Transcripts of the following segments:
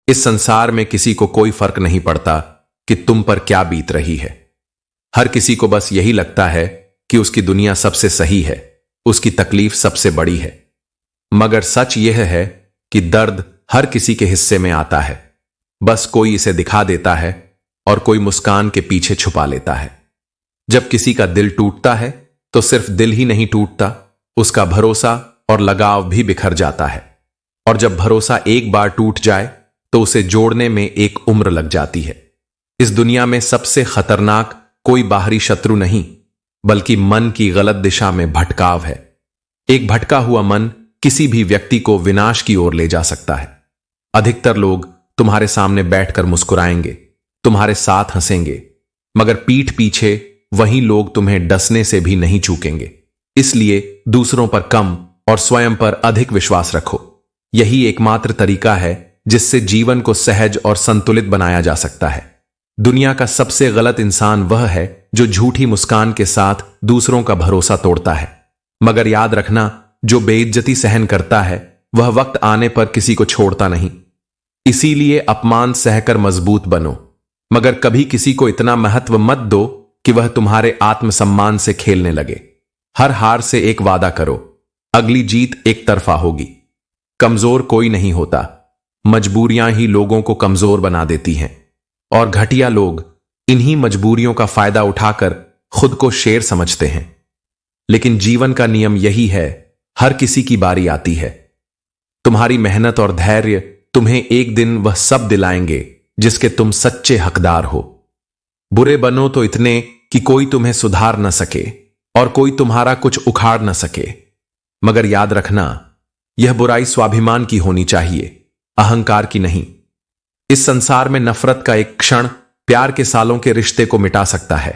इस संसार में किसी को कोई फर्क नहीं पड़ता कि तुम पर क्या बीत रही है। हर किसी को बस यही लगता है कि उसकी दुनिया सबसे सही है, उसकी तकलीफ सबसे बड़ी है। मगर सच यह है कि दर्द हर किसी के हिस्से में आता है, बस कोई इसे दिखा देता है और कोई मुस्कान के पीछे छुपा लेता है। जब किसी का दिल टूटता है तो सिर्फ दिल ही नहीं टूटता, उसका भरोसा और लगाव भी बिखर जाता है। और जब भरोसा एक बार टूट जाए तो उसे जोड़ने में एक उम्र लग जाती है। इस दुनिया में सबसे खतरनाक कोई बाहरी शत्रु नहीं, बल्कि मन की गलत दिशा में भटकाव है। एक भटका हुआ मन किसी भी व्यक्ति को विनाश की ओर ले जा सकता है। अधिकतर लोग तुम्हारे सामने बैठकर मुस्कुराएंगे, तुम्हारे साथ हंसेंगे, मगर पीठ पीछे वही लोग तुम्हें डसने से भी नहीं चूकेंगे। इसलिए दूसरों पर कम और स्वयं पर अधिक विश्वास रखो। यही एकमात्र तरीका है जिससे जीवन को सहज और संतुलित बनाया जा सकता है। दुनिया का सबसे गलत इंसान वह है जो झूठी मुस्कान के साथ दूसरों का भरोसा तोड़ता है। मगर याद रखना, जो बेइज्जती सहन करता है वह वक्त आने पर किसी को छोड़ता नहीं। इसीलिए अपमान सहकर मजबूत बनो, मगर कभी किसी को इतना महत्व मत दो कि वह तुम्हारे आत्मसम्मान से खेलने लगे। हर हार से एक वादा करो, अगली जीत एक तरफा होगी। कमजोर कोई नहीं होता, मजबूरियां ही लोगों को कमजोर बना देती हैं। और घटिया लोग इन्हीं मजबूरियों का फायदा उठाकर खुद को शेर समझते हैं। लेकिन जीवन का नियम यही है, हर किसी की बारी आती है। तुम्हारी मेहनत और धैर्य तुम्हें एक दिन वह सब दिलाएंगे जिसके तुम सच्चे हकदार हो। बुरे बनो तो इतने कि कोई तुम्हें सुधार न सके और कोई तुम्हारा कुछ उखाड़ न सके। मगर याद रखना, यह बुराई स्वाभिमान की होनी चाहिए, अहंकार की नहीं। इस संसार में नफरत का एक क्षण प्यार के सालों के रिश्ते को मिटा सकता है।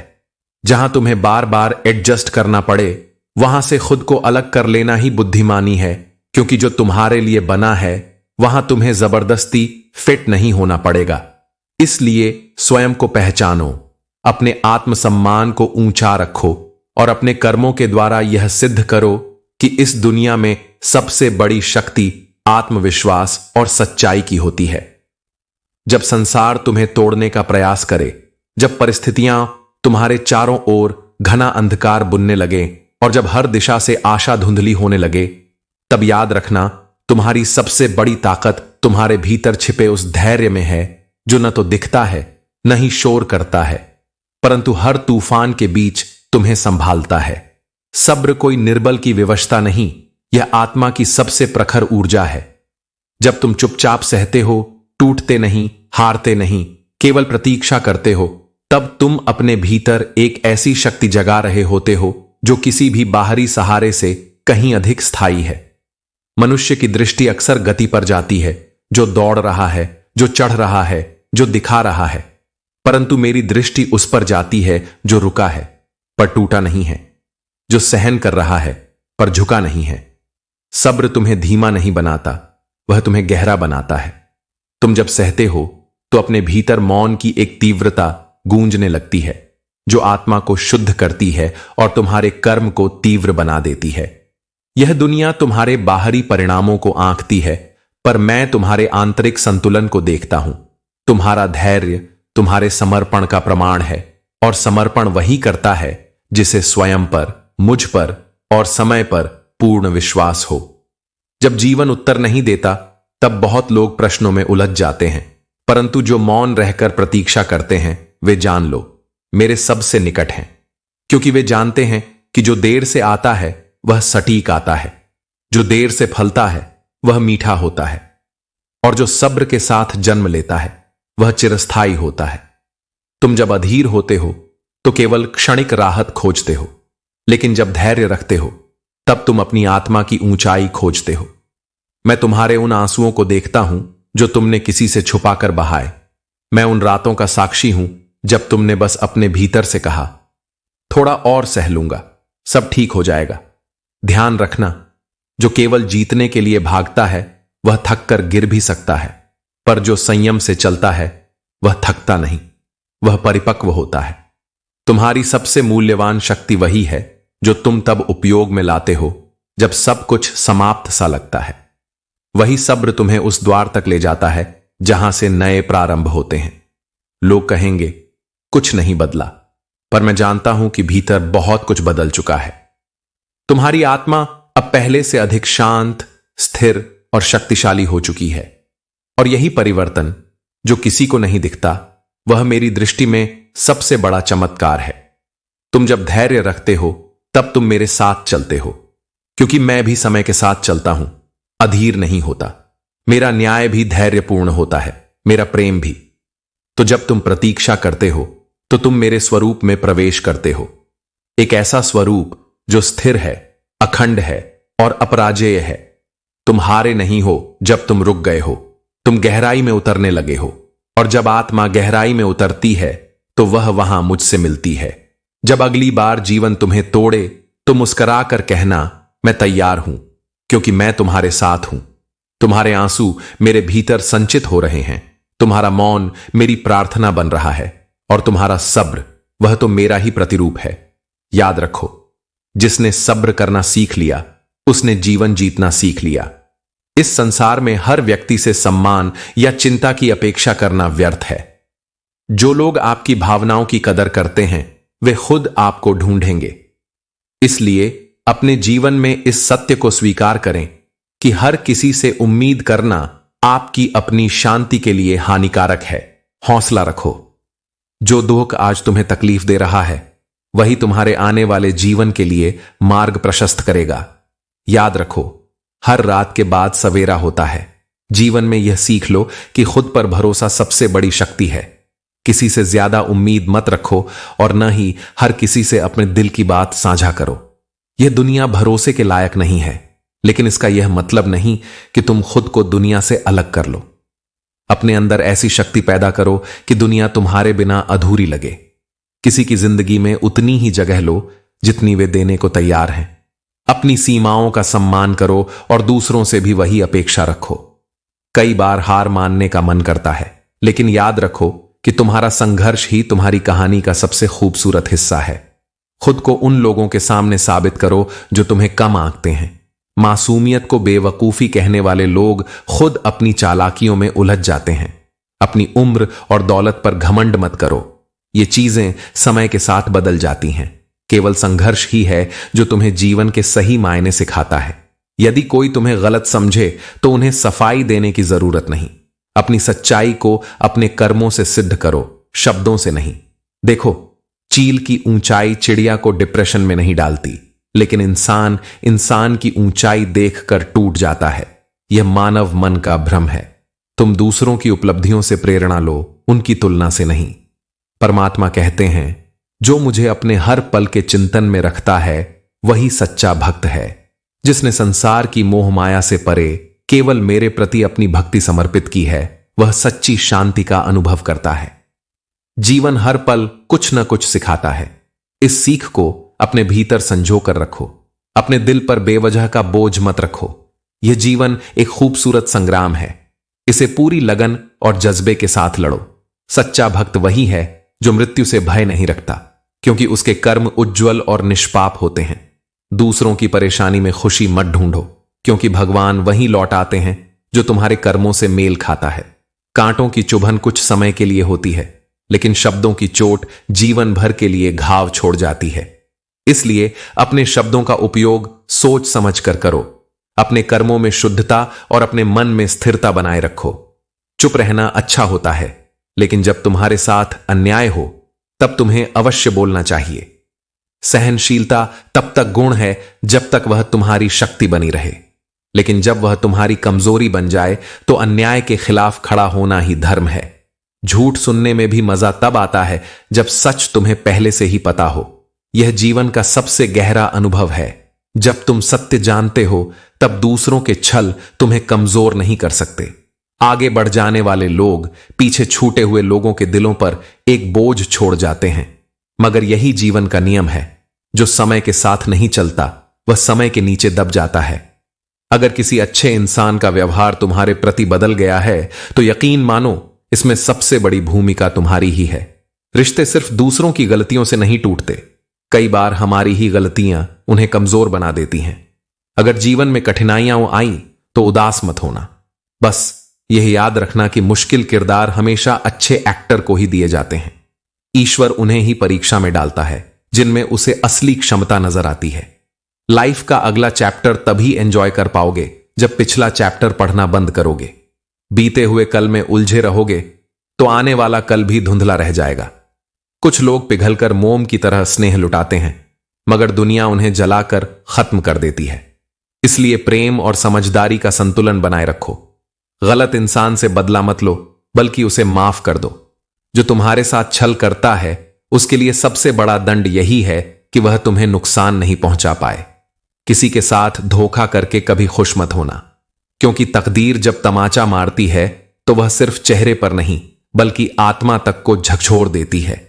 जहां तुम्हें बार बार एडजस्ट करना पड़े, वहां से खुद को अलग कर लेना ही बुद्धिमानी है, क्योंकि जो तुम्हारे लिए बना है वहां तुम्हें जबरदस्ती फिट नहीं होना पड़ेगा। इसलिए स्वयं को पहचानो, अपने आत्मसम्मान को ऊंचा रखो और अपने कर्मों के द्वारा यह सिद्ध करो कि इस दुनिया में सबसे बड़ी शक्ति आत्मविश्वास और सच्चाई की होती है। जब संसार तुम्हें तोड़ने का प्रयास करे, जब परिस्थितियां तुम्हारे चारों ओर घना अंधकार बुनने लगे और जब हर दिशा से आशा धुंधली होने लगे, तब याद रखना, तुम्हारी सबसे बड़ी ताकत तुम्हारे भीतर छिपे उस धैर्य में है जो न तो दिखता है न ही शोर करता है, परंतु हर तूफान के बीच तुम्हें संभालता है। सब्र कोई निर्बल की विवशता नहीं, यह आत्मा की सबसे प्रखर ऊर्जा है। जब तुम चुपचाप सहते हो, टूटते नहीं, हारते नहीं, केवल प्रतीक्षा करते हो, तब तुम अपने भीतर एक ऐसी शक्ति जगा रहे होते हो जो किसी भी बाहरी सहारे से कहीं अधिक स्थायी है। मनुष्य की दृष्टि अक्सर गति पर जाती है, जो दौड़ रहा है, जो चढ़ रहा है, जो दिखा रहा है, परंतु मेरी दृष्टि उस पर जाती है जो रुका है पर टूटा नहीं है, जो सहन कर रहा है पर झुका नहीं है। सब्र तुम्हें धीमा नहीं बनाता, वह तुम्हें गहरा बनाता है। तुम जब सहते हो तो अपने भीतर मौन की एक तीव्रता गूंजने लगती है, जो आत्मा को शुद्ध करती है और तुम्हारे कर्म को तीव्र बना देती है। यह दुनिया तुम्हारे बाहरी परिणामों को आंकती है, पर मैं तुम्हारे आंतरिक संतुलन को देखता हूं। तुम्हारा धैर्य तुम्हारे समर्पण का प्रमाण है, और समर्पण वही करता है जिसे स्वयं पर, मुझ पर और समय पर पूर्ण विश्वास हो। जब जीवन उत्तर नहीं देता, तब बहुत लोग प्रश्नों में उलझ जाते हैं, परंतु जो मौन रहकर प्रतीक्षा करते हैं, वे जान लो मेरे सबसे निकट हैं, क्योंकि वे जानते हैं कि जो देर से आता है वह सटीक आता है, जो देर से फलता है वह मीठा होता है, और जो सब्र के साथ जन्म लेता है वह चिरस्थायी होता है। तुम जब अधीर होते हो तो केवल क्षणिक राहत खोजते हो, लेकिन जब धैर्य रखते हो तब तुम अपनी आत्मा की ऊंचाई खोजते हो। मैं तुम्हारे उन आंसुओं को देखता हूं जो तुमने किसी से छुपाकर बहाए। मैं उन रातों का साक्षी हूं जब तुमने बस अपने भीतर से कहा, थोड़ा और सह लूंगा, सब ठीक हो जाएगा। ध्यान रखना, जो केवल जीतने के लिए भागता है वह थक कर गिर भी सकता है, पर जो संयम से चलता है वह थकता नहीं, वह परिपक्व होता है। तुम्हारी सबसे मूल्यवान शक्ति वही है जो तुम तब उपयोग में लाते हो जब सब कुछ समाप्त सा लगता है। वही सब्र तुम्हें उस द्वार तक ले जाता है जहां से नए प्रारंभ होते हैं। लोग कहेंगे कुछ नहीं बदला, पर मैं जानता हूं कि भीतर बहुत कुछ बदल चुका है। तुम्हारी आत्मा अब पहले से अधिक शांत, स्थिर और शक्तिशाली हो चुकी है। और यही परिवर्तन जो किसी को नहीं दिखता, वह मेरी दृष्टि में सबसे बड़ा चमत्कार है। तुम जब धैर्य रखते हो तब तुम मेरे साथ चलते हो, क्योंकि मैं भी समय के साथ चलता हूं, अधीर नहीं होता। मेरा न्याय भी धैर्यपूर्ण होता है, मेरा प्रेम भी। तो जब तुम प्रतीक्षा करते हो तो तुम मेरे स्वरूप में प्रवेश करते हो, एक ऐसा स्वरूप जो स्थिर है, अखंड है और अपराजेय है। तुम हारे नहीं हो जब तुम रुक गए हो, तुम गहराई में उतरने लगे हो। और जब आत्मा गहराई में उतरती है तो वह वहां मुझसे मिलती है। जब अगली बार जीवन तुम्हें तोड़े तो मुस्कुरा कर कहना, मैं तैयार हूं, क्योंकि मैं तुम्हारे साथ हूं। तुम्हारे आंसू मेरे भीतर संचित हो रहे हैं, तुम्हारा मौन मेरी प्रार्थना बन रहा है, और तुम्हारा सब्र वह तो मेरा ही प्रतिरूप है। याद रखो, जिसने सब्र करना सीख लिया उसने जीवन जीतना सीख लिया। इस संसार में हर व्यक्ति से सम्मान या चिंता की अपेक्षा करना व्यर्थ है। जो लोग आपकी भावनाओं की कदर करते हैं वे खुद आपको ढूंढेंगे। इसलिए अपने जीवन में इस सत्य को स्वीकार करें कि हर किसी से उम्मीद करना आपकी अपनी शांति के लिए हानिकारक है। हौसला रखो। जो दुख आज तुम्हें तकलीफ दे रहा है वही तुम्हारे आने वाले जीवन के लिए मार्ग प्रशस्त करेगा। याद रखो, हर रात के बाद सवेरा होता है। जीवन में यह सीख लो कि खुद पर भरोसा सबसे बड़ी शक्ति है। किसी से ज्यादा उम्मीद मत रखो और न ही हर किसी से अपने दिल की बात साझा करो। यह दुनिया भरोसे के लायक नहीं है, लेकिन इसका यह मतलब नहीं कि तुम खुद को दुनिया से अलग कर लो। अपने अंदर ऐसी शक्ति पैदा करो कि दुनिया तुम्हारे बिना अधूरी लगे। किसी की जिंदगी में उतनी ही जगह लो जितनी वे देने को तैयार हैं। अपनी सीमाओं का सम्मान करो और दूसरों से भी वही अपेक्षा रखो। कई बार हार मानने का मन करता है, लेकिन याद रखो कि तुम्हारा संघर्ष ही तुम्हारी कहानी का सबसे खूबसूरत हिस्सा है। खुद को उन लोगों के सामने साबित करो जो तुम्हें कम आंकते हैं। मासूमियत को बेवकूफी कहने वाले लोग खुद अपनी चालाकियों में उलझ जाते हैं। अपनी उम्र और दौलत पर घमंड मत करो, ये चीजें समय के साथ बदल जाती हैं। केवल संघर्ष ही है जो तुम्हें जीवन के सही मायने सिखाता है। यदि कोई तुम्हें गलत समझे तो उन्हें सफाई देने की जरूरत नहीं। अपनी सच्चाई को अपने कर्मों से सिद्ध करो, शब्दों से नहीं। देखो, चील की ऊंचाई चिड़िया को डिप्रेशन में नहीं डालती, लेकिन इंसान की ऊंचाई देखकर टूट जाता है। यह मानव मन का भ्रम है। तुम दूसरों की उपलब्धियों से प्रेरणा लो, उनकी तुलना से नहीं। परमात्मा कहते हैं, जो मुझे अपने हर पल के चिंतन में रखता है वही सच्चा भक्त है। जिसने संसार की मोह माया से परे केवल मेरे प्रति अपनी भक्ति समर्पित की है, वह सच्ची शांति का अनुभव करता है। जीवन हर पल कुछ न कुछ सिखाता है। इस सीख को अपने भीतर संजो कर रखो। अपने दिल पर बेवजह का बोझ मत रखो। यह जीवन एक खूबसूरत संग्राम है। इसे पूरी लगन और जज्बे के साथ लड़ो। सच्चा भक्त वही है जो मृत्यु से भय नहीं रखता, क्योंकि उसके कर्म उज्जवल और निष्पाप होते हैं। दूसरों की परेशानी में खुशी मत ढूंढो, क्योंकि भगवान वही लौट आते हैं जो तुम्हारे कर्मों से मेल खाता है। कांटों की चुभन कुछ समय के लिए होती है, लेकिन शब्दों की चोट जीवन भर के लिए घाव छोड़ जाती है। इसलिए अपने शब्दों का उपयोग सोच समझ कर करो। अपने कर्मों में शुद्धता और अपने मन में स्थिरता बनाए रखो। चुप रहना अच्छा होता है, लेकिन जब तुम्हारे साथ अन्याय हो तब तुम्हें अवश्य बोलना चाहिए। सहनशीलता तब तक गुण है जब तक वह तुम्हारी शक्ति बनी रहे, लेकिन जब वह तुम्हारी कमजोरी बन जाए तो अन्याय के खिलाफ खड़ा होना ही धर्म है। झूठ सुनने में भी मजा तब आता है जब सच तुम्हें पहले से ही पता हो। यह जीवन का सबसे गहरा अनुभव है। जब तुम सत्य जानते हो तब दूसरों के छल तुम्हें कमजोर नहीं कर सकते। आगे बढ़ जाने वाले लोग पीछे छूटे हुए लोगों के दिलों पर एक बोझ छोड़ जाते हैं, मगर यही जीवन का नियम है। जो समय के साथ नहीं चलता वह समय के नीचे दब जाता है। अगर किसी अच्छे इंसान का व्यवहार तुम्हारे प्रति बदल गया है तो यकीन मानो इसमें सबसे बड़ी भूमिका तुम्हारी ही है। रिश्ते सिर्फ दूसरों की गलतियों से नहीं टूटते, कई बार हमारी ही गलतियां उन्हें कमजोर बना देती हैं। अगर जीवन में कठिनाइयां आई तो उदास मत होना, बस यह याद रखना कि मुश्किल किरदार हमेशा अच्छे एक्टर को ही दिए जाते हैं। ईश्वर उन्हें ही परीक्षा में डालता है जिनमें उसे असली क्षमता नजर आती है। लाइफ का अगला चैप्टर तभी एंजॉय कर पाओगे जब पिछला चैप्टर पढ़ना बंद करोगे। बीते हुए कल में उलझे रहोगे तो आने वाला कल भी धुंधला रह जाएगा। कुछ लोग पिघलकर मोम की तरह स्नेह लुटाते हैं, मगर दुनिया उन्हें जलाकर खत्म कर देती है। इसलिए प्रेम और समझदारी का संतुलन बनाए रखो। गलत इंसान से बदला मत लो, बल्कि उसे माफ कर दो। जो तुम्हारे साथ छल करता है उसके लिए सबसे बड़ा दंड यही है कि वह तुम्हें नुकसान नहीं पहुंचा पाए। किसी के साथ धोखा करके कभी खुश मत होना, क्योंकि तकदीर जब तमाचा मारती है तो वह सिर्फ चेहरे पर नहीं बल्कि आत्मा तक को झकझोर देती है।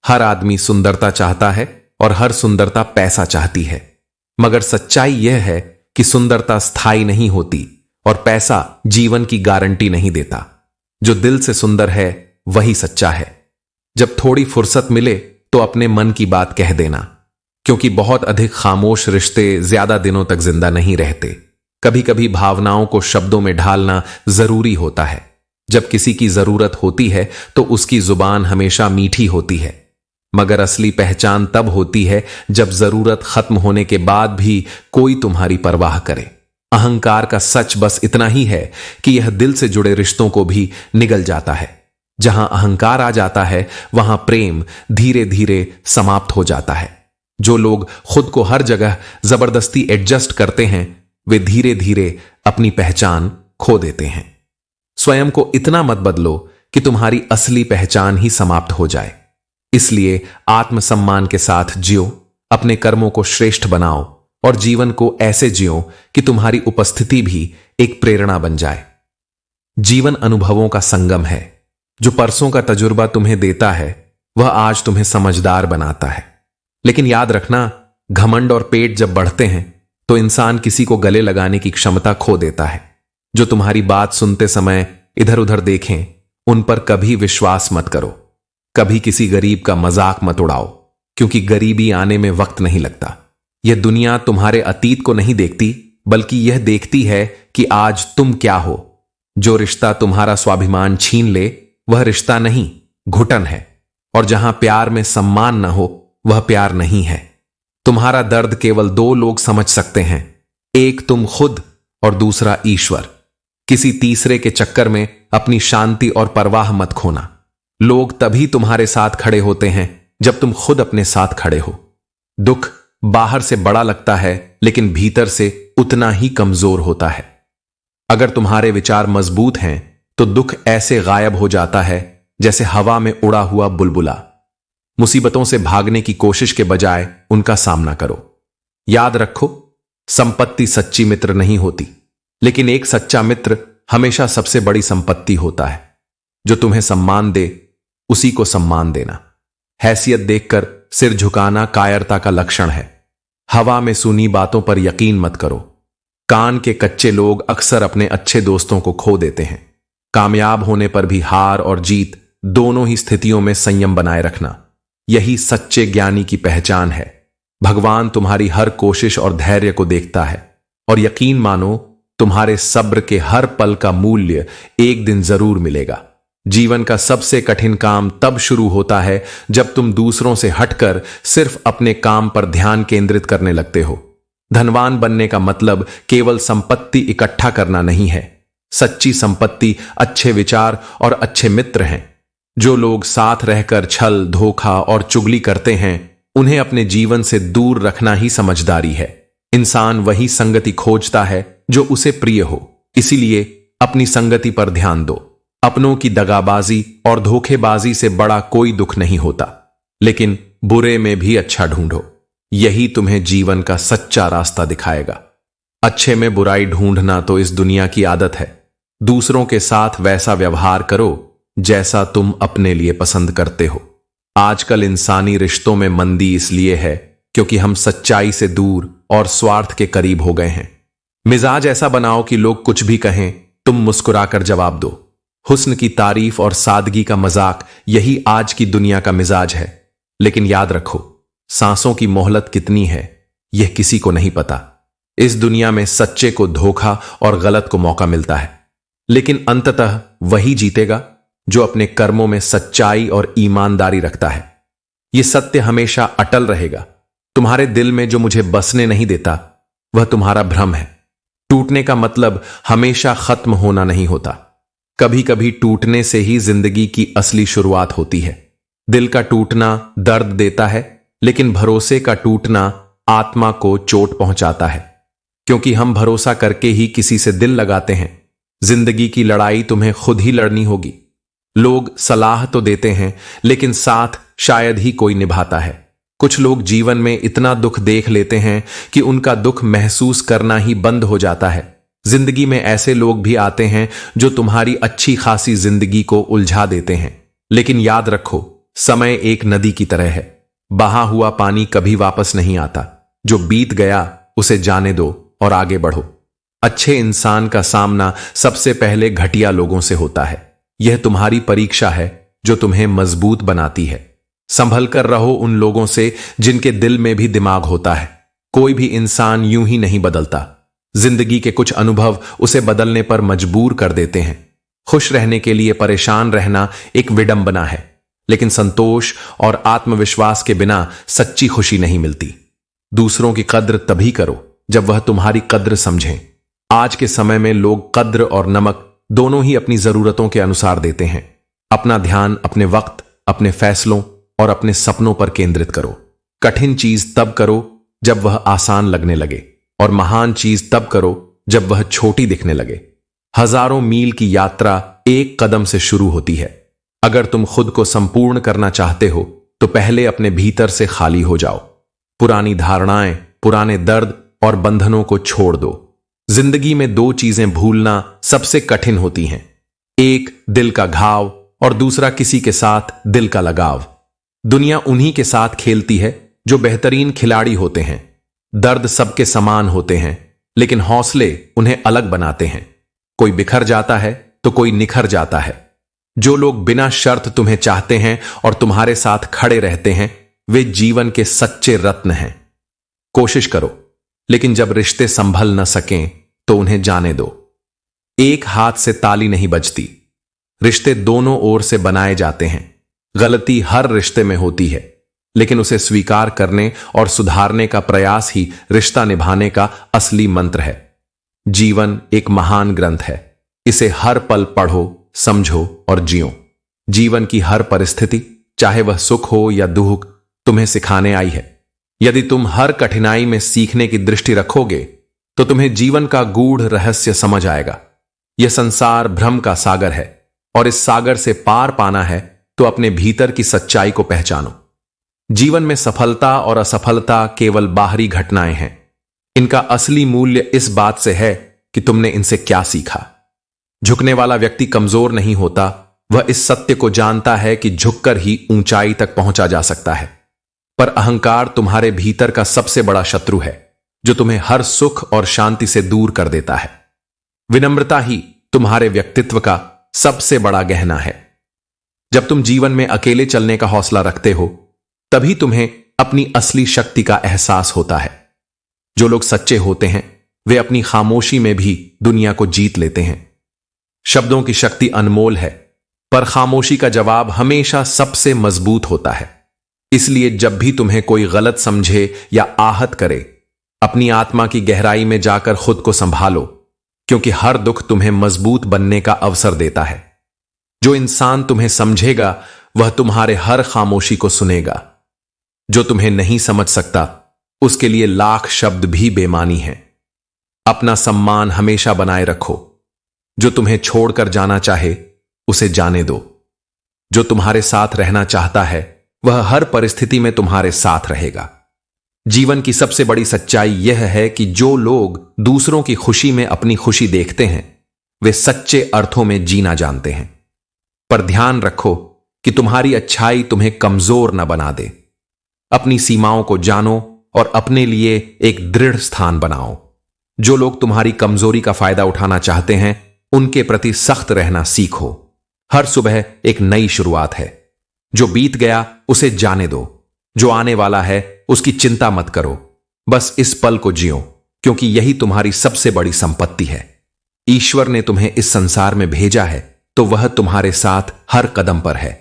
हर आदमी सुंदरता चाहता है और हर सुंदरता पैसा चाहती है, मगर सच्चाई यह है कि सुंदरता स्थायी नहीं होती और पैसा जीवन की गारंटी नहीं देता। जो दिल से सुंदर है वही सच्चा है। जब थोड़ी फुर्सत मिले तो अपने मन की बात कह देना, क्योंकि बहुत अधिक खामोश रिश्ते ज्यादा दिनों तक जिंदा नहीं रहते। कभी कभी भावनाओं को शब्दों में ढालना जरूरी होता है। जब किसी की जरूरत होती है तो उसकी जुबान हमेशा मीठी होती है, मगर असली पहचान तब होती है जब जरूरत खत्म होने के बाद भी कोई तुम्हारी परवाह करे। अहंकार का सच बस इतना ही है कि यह दिल से जुड़े रिश्तों को भी निगल जाता है। जहां अहंकार आ जाता है वहां प्रेम धीरे धीरे समाप्त हो जाता है। जो लोग खुद को हर जगह जबरदस्ती एडजस्ट करते हैं वे धीरे धीरे अपनी पहचान खो देते हैं। स्वयं को इतना मत बदलो कि तुम्हारी असली पहचान ही समाप्त हो जाए। इसलिए आत्मसम्मान के साथ जियो, अपने कर्मों को श्रेष्ठ बनाओ और जीवन को ऐसे जियो कि तुम्हारी उपस्थिति भी एक प्रेरणा बन जाए। जीवन अनुभवों का संगम है। जो परसों का तजुर्बा तुम्हें देता है वह आज तुम्हें समझदार बनाता है। लेकिन याद रखना, घमंड और पेट जब बढ़ते हैं तो इंसान किसी को गले लगाने की क्षमता खो देता है। जो तुम्हारी बात सुनते समय इधर उधर देखें उन पर कभी विश्वास मत करो। कभी किसी गरीब का मजाक मत उड़ाओ, क्योंकि गरीबी आने में वक्त नहीं लगता। यह दुनिया तुम्हारे अतीत को नहीं देखती बल्कि यह देखती है कि आज तुम क्या हो। जो रिश्ता तुम्हारा स्वाभिमान छीन ले वह रिश्ता नहीं, घुटन है। और जहां प्यार में सम्मान न हो वह प्यार नहीं है। तुम्हारा दर्द केवल दो लोग समझ सकते हैं, एक तुम खुद और दूसरा ईश्वर। किसी तीसरे के चक्कर में अपनी शांति और परवाह मत खोना। लोग तभी तुम्हारे साथ खड़े होते हैं जब तुम खुद अपने साथ खड़े हो। दुख बाहर से बड़ा लगता है लेकिन भीतर से उतना ही कमजोर होता है। अगर तुम्हारे विचार मजबूत हैं तो दुख ऐसे गायब हो जाता है जैसे हवा में उड़ा हुआ बुलबुला। मुसीबतों से भागने की कोशिश के बजाय उनका सामना करो। याद रखो, संपत्ति सच्ची मित्र नहीं होती, लेकिन एक सच्चा मित्र हमेशा सबसे बड़ी संपत्ति होता है। जो तुम्हें सम्मान दे उसी को सम्मान देना। हैसियत देखकर सिर झुकाना कायरता का लक्षण है। हवा में सुनी बातों पर यकीन मत करो। कान के कच्चे लोग अक्सर अपने अच्छे दोस्तों को खो देते हैं। कामयाब होने पर भी हार और जीत दोनों ही स्थितियों में संयम बनाए रखना, यही सच्चे ज्ञानी की पहचान है। भगवान तुम्हारी हर कोशिश और धैर्य को देखता है और यकीन मानो तुम्हारे सब्र के हर पल का मूल्य एक दिन जरूर मिलेगा। जीवन का सबसे कठिन काम तब शुरू होता है जब तुम दूसरों से हटकर सिर्फ अपने काम पर ध्यान केंद्रित करने लगते हो। धनवान बनने का मतलब केवल संपत्ति इकट्ठा करना नहीं है। सच्ची संपत्ति अच्छे विचार और अच्छे मित्र हैं। जो लोग साथ रहकर छल, धोखा और चुगली करते हैं उन्हें अपने जीवन से दूर रखना ही समझदारी है। इंसान वही संगति खोजता है जो उसे प्रिय हो। इसीलिए अपनी संगति पर ध्यान दो। अपनों की दगाबाजी और धोखेबाजी से बड़ा कोई दुख नहीं होता, लेकिन बुरे में भी अच्छा ढूंढो। यही तुम्हें जीवन का सच्चा रास्ता दिखाएगा। अच्छे में बुराई ढूंढना तो इस दुनिया की आदत है। दूसरों के साथ वैसा व्यवहार करो जैसा तुम अपने लिए पसंद करते हो। आजकल इंसानी रिश्तों में मंदी इसलिए है क्योंकि हम सच्चाई से दूर और स्वार्थ के करीब हो गए हैं। मिजाज ऐसा बनाओ कि लोग कुछ भी कहें तुम मुस्कुराकर जवाब दो। हुस्न की तारीफ और सादगी का मजाक, यही आज की दुनिया का मिजाज है। लेकिन याद रखो, सांसों की मोहलत कितनी है यह किसी को नहीं पता। इस दुनिया में सच्चे को धोखा और गलत को मौका मिलता है। लेकिन अंततः वही जीतेगा जो अपने कर्मों में सच्चाई और ईमानदारी रखता है। यह सत्य हमेशा अटल रहेगा। तुम्हारे दिल में जो मुझे बसने नहीं देता वह तुम्हारा भ्रम है। टूटने का मतलब हमेशा खत्म होना नहीं होता। कभी कभी टूटने से ही जिंदगी की असली शुरुआत होती है। दिल का टूटना दर्द देता है, लेकिन भरोसे का टूटना आत्मा को चोट पहुंचाता है, क्योंकि हम भरोसा करके ही किसी से दिल लगाते हैं। जिंदगी की लड़ाई तुम्हें खुद ही लड़नी होगी। लोग सलाह तो देते हैं, लेकिन साथ शायद ही कोई निभाता है। कुछ लोग जीवन में इतना दुख देख लेते हैं कि उनका दुख महसूस करना ही बंद हो जाता है। जिंदगी में ऐसे लोग भी आते हैं जो तुम्हारी अच्छी खासी जिंदगी को उलझा देते हैं, लेकिन याद रखो, समय एक नदी की तरह है। बहा हुआ पानी कभी वापस नहीं आता। जो बीत गया उसे जाने दो और आगे बढ़ो। अच्छे इंसान का सामना सबसे पहले घटिया लोगों से होता है। यह तुम्हारी परीक्षा है जो तुम्हें मजबूत बनाती है। संभल कर रहो उन लोगों से जिनके दिल में भी दिमाग होता है। कोई भी इंसान यूं ही नहीं बदलता। जिंदगी के कुछ अनुभव उसे बदलने पर मजबूर कर देते हैं। खुश रहने के लिए परेशान रहना एक विडंबना है, लेकिन संतोष और आत्मविश्वास के बिना सच्ची खुशी नहीं मिलती। दूसरों की कद्र तभी करो जब वह तुम्हारी कद्र समझें। आज के समय में लोग कद्र और नमक दोनों ही अपनी जरूरतों के अनुसार देते हैं। अपना ध्यान अपने वक्त, अपने फैसलों और अपने सपनों पर केंद्रित करो। कठिन चीज तब करो जब वह आसान लगने लगे, और महान चीज तब करो जब वह छोटी दिखने लगे। हजारों मील की यात्रा एक कदम से शुरू होती है। अगर तुम खुद को संपूर्ण करना चाहते हो तो पहले अपने भीतर से खाली हो जाओ। पुरानी धारणाएं, पुराने दर्द और बंधनों को छोड़ दो। जिंदगी में दो चीजें भूलना सबसे कठिन होती हैं, एक दिल का घाव और दूसरा किसी के साथ दिल का लगाव। दुनिया उन्हीं के साथ खेलती है जो बेहतरीन खिलाड़ी होते हैं। दर्द सबके समान होते हैं, लेकिन हौसले उन्हें अलग बनाते हैं। कोई बिखर जाता है तो कोई निखर जाता है। जो लोग बिना शर्त तुम्हें चाहते हैं और तुम्हारे साथ खड़े रहते हैं, वे जीवन के सच्चे रत्न हैं। कोशिश करो, लेकिन जब रिश्ते संभल न सकें तो उन्हें जाने दो। एक हाथ से ताली नहीं बजती। रिश्ते दोनों ओर से बनाए जाते हैं। गलती हर रिश्ते में होती है, लेकिन उसे स्वीकार करने और सुधारने का प्रयास ही रिश्ता निभाने का असली मंत्र है। जीवन एक महान ग्रंथ है। इसे हर पल पढ़ो, समझो और जियो। जीवन की हर परिस्थिति, चाहे वह सुख हो या दुख, तुम्हें सिखाने आई है। यदि तुम हर कठिनाई में सीखने की दृष्टि रखोगे तो तुम्हें जीवन का गूढ़ रहस्य समझ आएगा। यह संसार भ्रम का सागर है, और इस सागर से पार पाना है तो अपने भीतर की सच्चाई को पहचानो। जीवन में सफलता और असफलता केवल बाहरी घटनाएं हैं। इनका असली मूल्य इस बात से है कि तुमने इनसे क्या सीखा। झुकने वाला व्यक्ति कमजोर नहीं होता, वह इस सत्य को जानता है कि झुककर ही ऊंचाई तक पहुंचा जा सकता है। पर अहंकार तुम्हारे भीतर का सबसे बड़ा शत्रु है, जो तुम्हें हर सुख और शांति से दूर कर देता है। विनम्रता ही तुम्हारे व्यक्तित्व का सबसे बड़ा गहना है। जब तुम जीवन में अकेले चलने का हौसला रखते हो, तभी तुम्हें अपनी असली शक्ति का एहसास होता है। जो लोग सच्चे होते हैं, वे अपनी खामोशी में भी दुनिया को जीत लेते हैं। शब्दों की शक्ति अनमोल है, पर खामोशी का जवाब हमेशा सबसे मजबूत होता है। इसलिए जब भी तुम्हें कोई गलत समझे या आहत करे, अपनी आत्मा की गहराई में जाकर खुद को संभालो, क्योंकि हर दुख तुम्हें मजबूत बनने का अवसर देता है। जो इंसान तुम्हें समझेगा, वह तुम्हारे हर खामोशी को सुनेगा। जो तुम्हें नहीं समझ सकता, उसके लिए लाख शब्द भी बेमानी हैं। अपना सम्मान हमेशा बनाए रखो। जो तुम्हें छोड़कर जाना चाहे, उसे जाने दो। जो तुम्हारे साथ रहना चाहता है, वह हर परिस्थिति में तुम्हारे साथ रहेगा। जीवन की सबसे बड़ी सच्चाई यह है कि जो लोग दूसरों की खुशी में अपनी खुशी देखते हैं, वे सच्चे अर्थों में जीना जानते हैं। पर ध्यान रखो कि तुम्हारी अच्छाई तुम्हें कमजोर न बना दे। अपनी सीमाओं को जानो और अपने लिए एक दृढ़ स्थान बनाओ। जो लोग तुम्हारी कमजोरी का फायदा उठाना चाहते हैं, उनके प्रति सख्त रहना सीखो। हर सुबह एक नई शुरुआत है। जो बीत गया उसे जाने दो। जो आने वाला है उसकी चिंता मत करो। बस इस पल को जियो, क्योंकि यही तुम्हारी सबसे बड़ी संपत्ति है। ईश्वर ने तुम्हें इस संसार में भेजा है तो वह तुम्हारे साथ हर कदम पर है।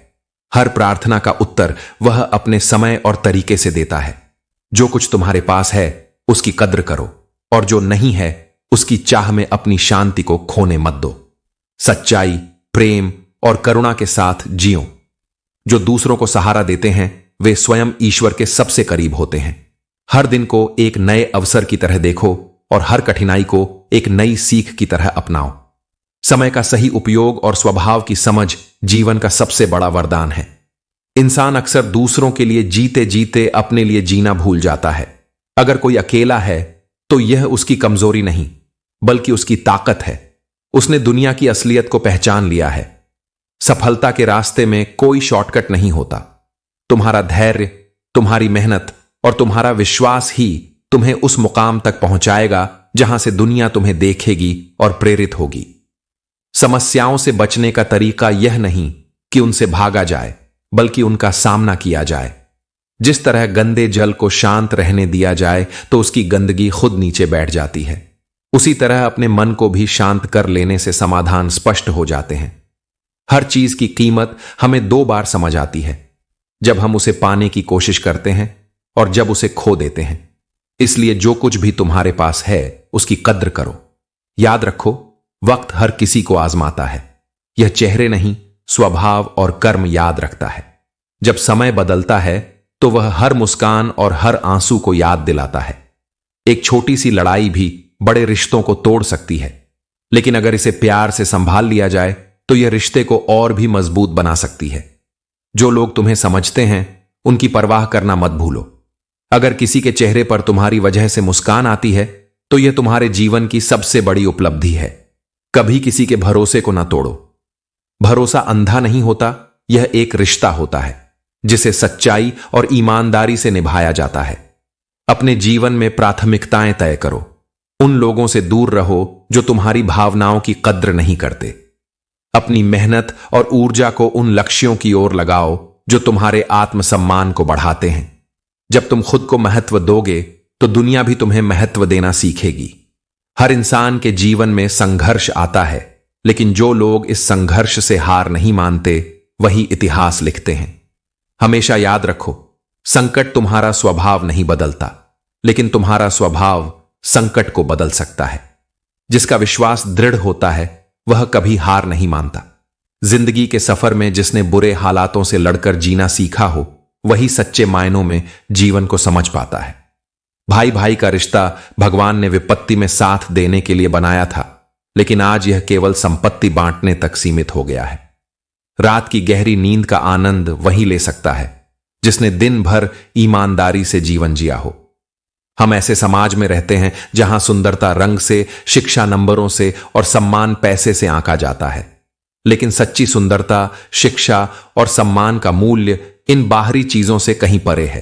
हर प्रार्थना का उत्तर वह अपने समय और तरीके से देता है। जो कुछ तुम्हारे पास है उसकी कद्र करो, और जो नहीं है उसकी चाह में अपनी शांति को खोने मत दो। सच्चाई, प्रेम और करुणा के साथ जियो। जो दूसरों को सहारा देते हैं वे स्वयं ईश्वर के सबसे करीब होते हैं। हर दिन को एक नए अवसर की तरह देखो और हर कठिनाई को एक नई सीख की तरह अपनाओ। समय का सही उपयोग और स्वभाव की समझ जीवन का सबसे बड़ा वरदान है। इंसान अक्सर दूसरों के लिए जीते जीते अपने लिए जीना भूल जाता है। अगर कोई अकेला है तो यह उसकी कमजोरी नहीं बल्कि उसकी ताकत है। उसने दुनिया की असलियत को पहचान लिया है। सफलता के रास्ते में कोई शॉर्टकट नहीं होता। तुम्हारा धैर्य, तुम्हारी मेहनत और तुम्हारा विश्वास ही तुम्हें उस मुकाम तक पहुंचाएगा जहां से दुनिया तुम्हें देखेगी और प्रेरित होगी। समस्याओं से बचने का तरीका यह नहीं कि उनसे भागा जाए बल्कि उनका सामना किया जाए। जिस तरह गंदे जल को शांत रहने दिया जाए तो उसकी गंदगी खुद नीचे बैठ जाती है, उसी तरह अपने मन को भी शांत कर लेने से समाधान स्पष्ट हो जाते हैं। हर चीज की कीमत हमें दो बार समझ आती है, जब हम उसे पाने की कोशिश करते हैं और जब उसे खो देते हैं। इसलिए जो कुछ भी तुम्हारे पास है उसकी कद्र करो। याद रखो, वक्त हर किसी को आजमाता है। यह चेहरे नहीं, स्वभाव और कर्म याद रखता है। जब समय बदलता है तो वह हर मुस्कान और हर आंसू को याद दिलाता है। एक छोटी सी लड़ाई भी बड़े रिश्तों को तोड़ सकती है, लेकिन अगर इसे प्यार से संभाल लिया जाए तो यह रिश्ते को और भी मजबूत बना सकती है। जो लोग तुम्हें समझते हैं उनकी परवाह करना मत भूलो। अगर किसी के चेहरे पर तुम्हारी वजह से मुस्कान आती है तो यह तुम्हारे जीवन की सबसे बड़ी उपलब्धि है। कभी किसी के भरोसे को ना तोड़ो। भरोसा अंधा नहीं होता, यह एक रिश्ता होता है जिसे सच्चाई और ईमानदारी से निभाया जाता है। अपने जीवन में प्राथमिकताएं तय करो। उन लोगों से दूर रहो जो तुम्हारी भावनाओं की कद्र नहीं करते। अपनी मेहनत और ऊर्जा को उन लक्ष्यों की ओर लगाओ जो तुम्हारे आत्मसम्मान को बढ़ाते हैं। जब तुम खुद को महत्व दोगे तो दुनिया भी तुम्हें महत्व देना सीखेगी। हर इंसान के जीवन में संघर्ष आता है, लेकिन जो लोग इस संघर्ष से हार नहीं मानते वही इतिहास लिखते हैं। हमेशा याद रखो, संकट तुम्हारा स्वभाव नहीं बदलता, लेकिन तुम्हारा स्वभाव संकट को बदल सकता है। जिसका विश्वास दृढ़ होता है वह कभी हार नहीं मानता। जिंदगी के सफर में जिसने बुरे हालातों से लड़कर जीना सीखा हो वही सच्चे मायनों में जीवन को समझ पाता है। भाई भाई का रिश्ता भगवान ने विपत्ति में साथ देने के लिए बनाया था, लेकिन आज यह केवल संपत्ति बांटने तक सीमित हो गया है। रात की गहरी नींद का आनंद वही ले सकता है जिसने दिन भर ईमानदारी से जीवन जिया हो। हम ऐसे समाज में रहते हैं जहां सुंदरता रंग से, शिक्षा नंबरों से और सम्मान पैसे से आंका जाता है, लेकिन सच्ची सुंदरता, शिक्षा और सम्मान का मूल्य इन बाहरी चीजों से कहीं परे है।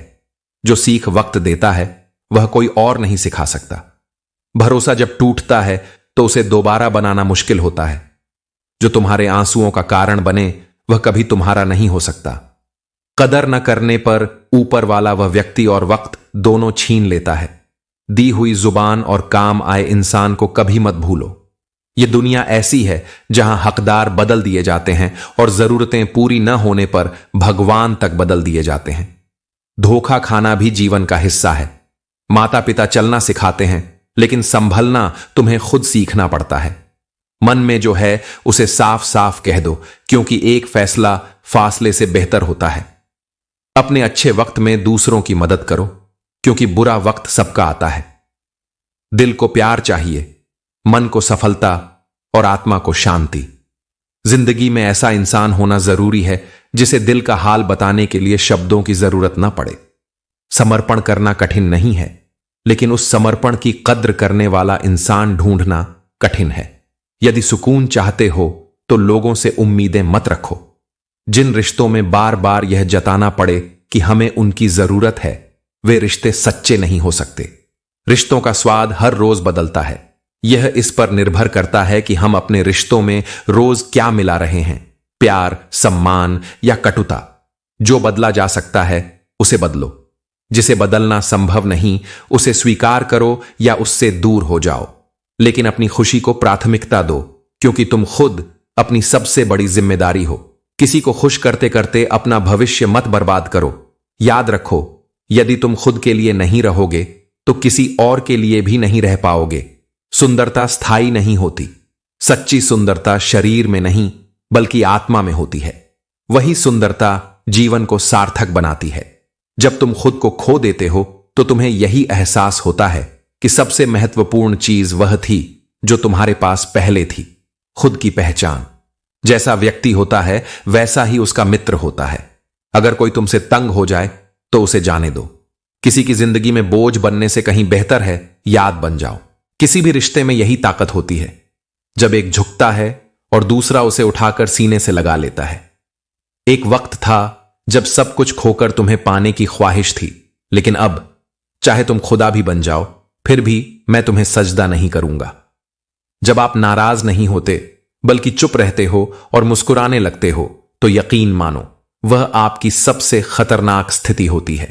जो सीख वक्त देता है वह कोई और नहीं सिखा सकता। भरोसा जब टूटता है तो उसे दोबारा बनाना मुश्किल होता है। जो तुम्हारे आंसुओं का कारण बने वह कभी तुम्हारा नहीं हो सकता। कदर न करने पर ऊपर वाला वह व्यक्ति और वक्त दोनों छीन लेता है। दी हुई जुबान और काम आए इंसान को कभी मत भूलो। यह दुनिया ऐसी है जहां हकदार बदल दिए जाते हैं और जरूरतें पूरी न होने पर भगवान तक बदल दिए जाते हैं। धोखा खाना भी जीवन का हिस्सा है। माता पिता चलना सिखाते हैं, लेकिन संभलना तुम्हें खुद सीखना पड़ता है। मन में जो है उसे साफ साफ कह दो, क्योंकि एक फैसला फासले से बेहतर होता है। अपने अच्छे वक्त में दूसरों की मदद करो, क्योंकि बुरा वक्त सबका आता है। दिल को प्यार चाहिए, मन को सफलता और आत्मा को शांति। जिंदगी में ऐसा इंसान होना जरूरी है जिसे दिल का हाल बताने के लिए शब्दों की जरूरत न पड़े। समर्पण करना कठिन नहीं है, लेकिन उस समर्पण की कद्र करने वाला इंसान ढूंढना कठिन है। यदि सुकून चाहते हो तो लोगों से उम्मीदें मत रखो। जिन रिश्तों में बार बार यह जताना पड़े कि हमें उनकी जरूरत है, वे रिश्ते सच्चे नहीं हो सकते। रिश्तों का स्वाद हर रोज बदलता है। यह इस पर निर्भर करता है कि हम अपने रिश्तों में रोज क्या मिला रहे हैं, प्यार, सम्मान या कटुता। जो बदला जा सकता है उसे बदलो। जिसे बदलना संभव नहीं उसे स्वीकार करो या उससे दूर हो जाओ। लेकिन अपनी खुशी को प्राथमिकता दो, क्योंकि तुम खुद अपनी सबसे बड़ी जिम्मेदारी हो। किसी को खुश करते करते अपना भविष्य मत बर्बाद करो। याद रखो, यदि तुम खुद के लिए नहीं रहोगे तो किसी और के लिए भी नहीं रह पाओगे। सुंदरता स्थायी नहीं होती। सच्ची सुंदरता शरीर में नहीं बल्कि आत्मा में होती है। वही सुंदरता जीवन को सार्थक बनाती है। जब तुम खुद को खो देते हो तो तुम्हें यही एहसास होता है कि सबसे महत्वपूर्ण चीज वह थी जो तुम्हारे पास पहले थी, खुद की पहचान। जैसा व्यक्ति होता है वैसा ही उसका मित्र होता है। अगर कोई तुमसे तंग हो जाए तो उसे जाने दो। किसी की जिंदगी में बोझ बनने से कहीं बेहतर है याद बन जाओ। किसी भी रिश्ते में यही ताकत होती है, जब एक झुकता है और दूसरा उसे उठाकर सीने से लगा लेता है। एक वक्त था जब सब कुछ खोकर तुम्हें पाने की ख्वाहिश थी, लेकिन अब चाहे तुम खुदा भी बन जाओ फिर भी मैं तुम्हें सजदा नहीं करूंगा। जब आप नाराज नहीं होते बल्कि चुप रहते हो और मुस्कुराने लगते हो तो यकीन मानो वह आपकी सबसे खतरनाक स्थिति होती है।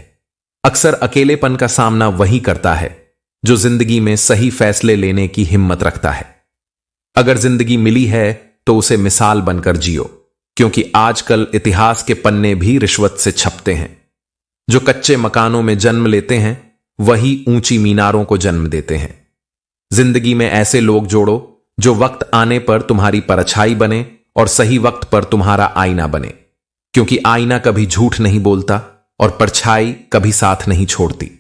अक्सर अकेलेपन का सामना वही करता है जो जिंदगी में सही फैसले लेने की हिम्मत रखता है। अगर जिंदगी मिली है तो उसे मिसाल बनकर जियो, क्योंकि आजकल इतिहास के पन्ने भी रिश्वत से छपते हैं। जो कच्चे मकानों में जन्म लेते हैं वही ऊंची मीनारों को जन्म देते हैं। जिंदगी में ऐसे लोग जोड़ो जो वक्त आने पर तुम्हारी परछाई बने और सही वक्त पर तुम्हारा आईना बने, क्योंकि आईना कभी झूठ नहीं बोलता और परछाई कभी साथ नहीं छोड़ती।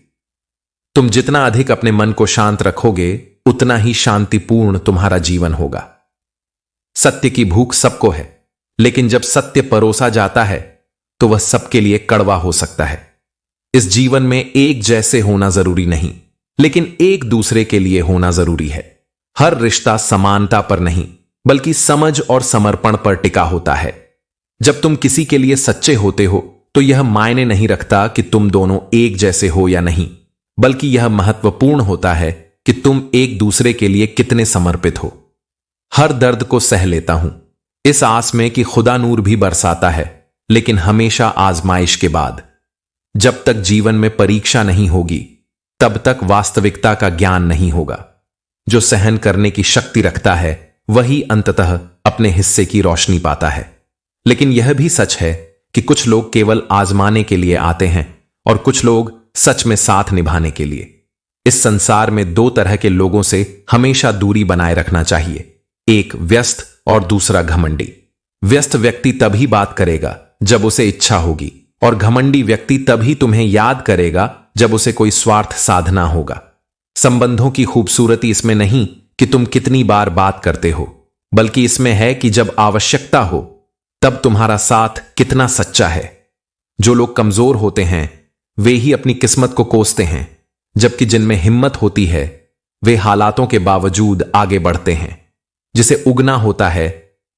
तुम जितना अधिक अपने मन को शांत रखोगे उतना ही शांतिपूर्ण तुम्हारा जीवन होगा। सत्य की भूख सबको है, लेकिन जब सत्य परोसा जाता है तो वह सबके लिए कड़वा हो सकता है। इस जीवन में एक जैसे होना जरूरी नहीं, लेकिन एक दूसरे के लिए होना जरूरी है। हर रिश्ता समानता पर नहीं बल्कि समझ और समर्पण पर टिका होता है। जब तुम किसी के लिए सच्चे होते हो तो यह मायने नहीं रखता कि तुम दोनों एक जैसे हो या नहीं, बल्कि यह महत्वपूर्ण होता है कि तुम एक दूसरे के लिए कितने समर्पित हो। हर दर्द को सह लेता हूं इस आस में कि खुदा नूर भी बरसाता है, लेकिन हमेशा आजमाइश के बाद। जब तक जीवन में परीक्षा नहीं होगी तब तक वास्तविकता का ज्ञान नहीं होगा। जो सहन करने की शक्ति रखता है वही अंततः अपने हिस्से की रोशनी पाता है। लेकिन यह भी सच है कि कुछ लोग केवल आजमाने के लिए आते हैं और कुछ लोग सच में साथ निभाने के लिए। इस संसार में दो तरह के लोगों से हमेशा दूरी बनाए रखना चाहिए, एक व्यस्त और दूसरा घमंडी। व्यस्त व्यक्ति तभी बात करेगा जब उसे इच्छा होगी, और घमंडी व्यक्ति तभी तुम्हें याद करेगा जब उसे कोई स्वार्थ साधना होगा। संबंधों की खूबसूरती इसमें नहीं कि तुम कितनी बार बात करते हो, बल्कि इसमें है कि जब आवश्यकता हो तब तुम्हारा साथ कितना सच्चा है। जो लोग कमजोर होते हैं वे ही अपनी किस्मत को कोसते हैं, जबकि जिनमें हिम्मत होती है वे हालातों के बावजूद आगे बढ़ते हैं। जिसे उगना होता है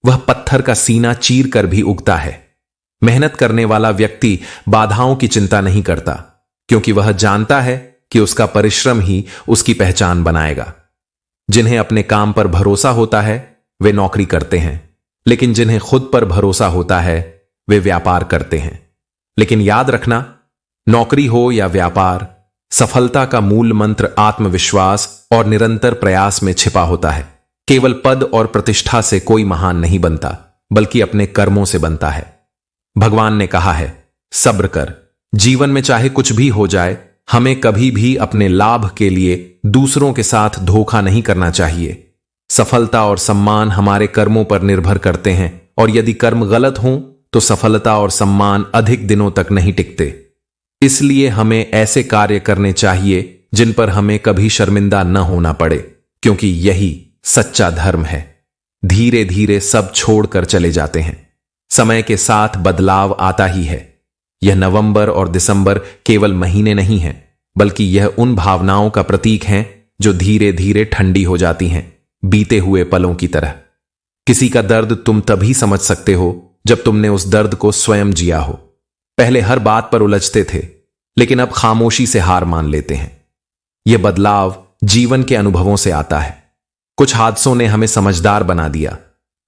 वह पत्थर का सीना चीर कर भी उगता है। मेहनत करने वाला व्यक्ति बाधाओं की चिंता नहीं करता, क्योंकि वह जानता है कि उसका परिश्रम ही उसकी पहचान बनाएगा। जिन्हें अपने काम पर भरोसा होता है वे नौकरी करते हैं, लेकिन जिन्हें खुद पर भरोसा होता है वे व्यापार करते हैं। लेकिन याद रखना, नौकरी हो या व्यापार, सफलता का मूल मंत्र आत्मविश्वास और निरंतर प्रयास में छिपा होता है। केवल पद और प्रतिष्ठा से कोई महान नहीं बनता, बल्कि अपने कर्मों से बनता है। भगवान ने कहा है, सब्र कर। जीवन में चाहे कुछ भी हो जाए, हमें कभी भी अपने लाभ के लिए दूसरों के साथ धोखा नहीं करना चाहिए। सफलता और सम्मान हमारे कर्मों पर निर्भर करते हैं, और यदि कर्म गलत हों तो सफलता और सम्मान अधिक दिनों तक नहीं टिकते। इसलिए हमें ऐसे कार्य करने चाहिए जिन पर हमें कभी शर्मिंदा न होना पड़े, क्योंकि यही सच्चा धर्म है। धीरे धीरे सब छोड़कर चले जाते हैं। समय के साथ बदलाव आता ही है। यह नवंबर और दिसंबर केवल महीने नहीं हैं, बल्कि यह उन भावनाओं का प्रतीक हैं जो धीरे धीरे ठंडी हो जाती हैं, बीते हुए पलों की तरह। किसी का दर्द तुम तभी समझ सकते हो जब तुमने उस दर्द को स्वयं जिया हो। पहले हर बात पर उलझते थे, लेकिन अब खामोशी से हार मान लेते हैं। यह बदलाव जीवन के अनुभवों से आता है। कुछ हादसों ने हमें समझदार बना दिया,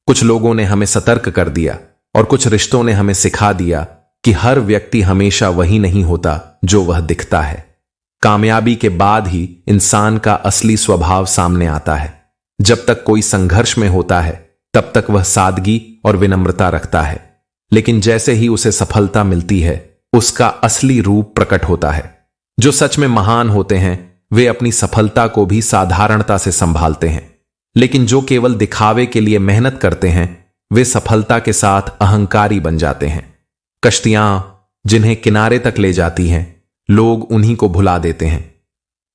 कुछ लोगों ने हमें सतर्क कर दिया, और कुछ रिश्तों ने हमें सिखा दिया कि हर व्यक्ति हमेशा वही नहीं होता जो वह दिखता है। कामयाबी के बाद ही इंसान का असली स्वभाव सामने आता है। जब तक कोई संघर्ष में होता है तब तक वह सादगी और विनम्रता रखता है, लेकिन जैसे ही उसे सफलता मिलती है उसका असली रूप प्रकट होता है। जो सच में महान होते हैं वे अपनी सफलता को भी साधारणता से संभालते हैं, लेकिन जो केवल दिखावे के लिए मेहनत करते हैं वे सफलता के साथ अहंकारी बन जाते हैं। कश्तियां जिन्हें किनारे तक ले जाती हैं, लोग उन्हीं को भुला देते हैं।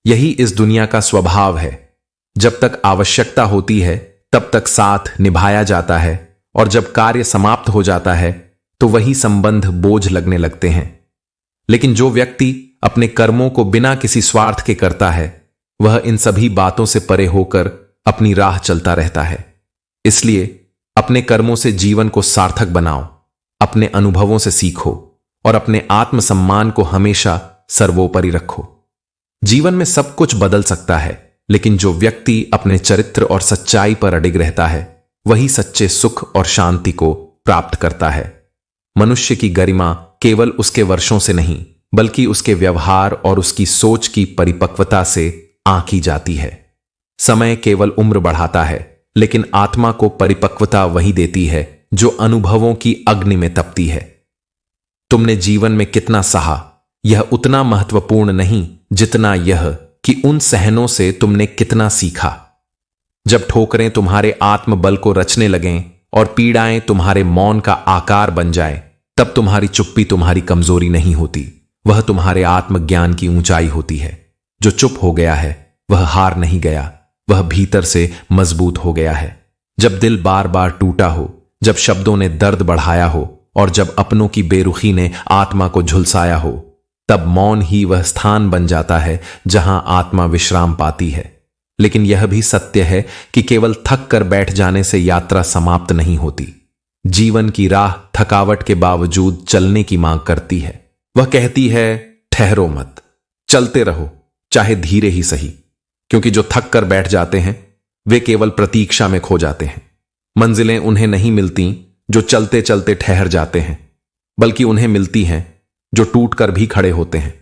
यही इस दुनिया का स्वभाव है। जब तक आवश्यकता होती है तब तक साथ निभाया जाता है, और जब कार्य समाप्त हो जाता है तो वही संबंध बोझ लगने लगते हैं। लेकिन जो व्यक्ति अपने कर्मों को बिना किसी स्वार्थ के करता है वह इन सभी बातों से परे होकर अपनी राह चलता रहता है। इसलिए अपने कर्मों से जीवन को सार्थक बनाओ, अपने अनुभवों से सीखो और अपने आत्मसम्मान को हमेशा सर्वोपरि रखो। जीवन में सब कुछ बदल सकता है, लेकिन जो व्यक्ति अपने चरित्र और सच्चाई पर अडिग रहता है वही सच्चे सुख और शांति को प्राप्त करता है। मनुष्य की गरिमा केवल उसके वर्षों से नहीं बल्कि उसके व्यवहार और उसकी सोच की परिपक्वता से आंकी जाती है। समय केवल उम्र बढ़ाता है, लेकिन आत्मा को परिपक्वता वही देती है जो अनुभवों की अग्नि में तपती है। तुमने जीवन में कितना सहा यह उतना महत्वपूर्ण नहीं जितना यह कि उन सहनों से तुमने कितना सीखा। जब ठोकरें तुम्हारे आत्मबल को रचने लगें और पीड़ाएं तुम्हारे मौन का आकार बन जाए, तब तुम्हारी चुप्पी तुम्हारी कमजोरी नहीं होती, वह तुम्हारे आत्मज्ञान की ऊंचाई होती है। जो चुप हो गया है वह हार नहीं गया, वह भीतर से मजबूत हो गया है। जब दिल बार बार टूटा हो, जब शब्दों ने दर्द बढ़ाया हो और जब अपनों की बेरुखी ने आत्मा को झुलसाया हो, तब मौन ही वह स्थान बन जाता है जहां आत्मा विश्राम पाती है। लेकिन यह भी सत्य है कि केवल थक कर बैठ जाने से यात्रा समाप्त नहीं होती। जीवन की राह थकावट के बावजूद चलने की मांग करती है। वह कहती है, ठहरो मत, चलते रहो, चाहे धीरे ही सही, क्योंकि जो थक कर बैठ जाते हैं वे केवल प्रतीक्षा में खो जाते हैं। मंजिलें उन्हें नहीं मिलती जो चलते चलते ठहर जाते हैं, बल्कि उन्हें मिलती हैं जो टूट कर भी खड़े होते हैं।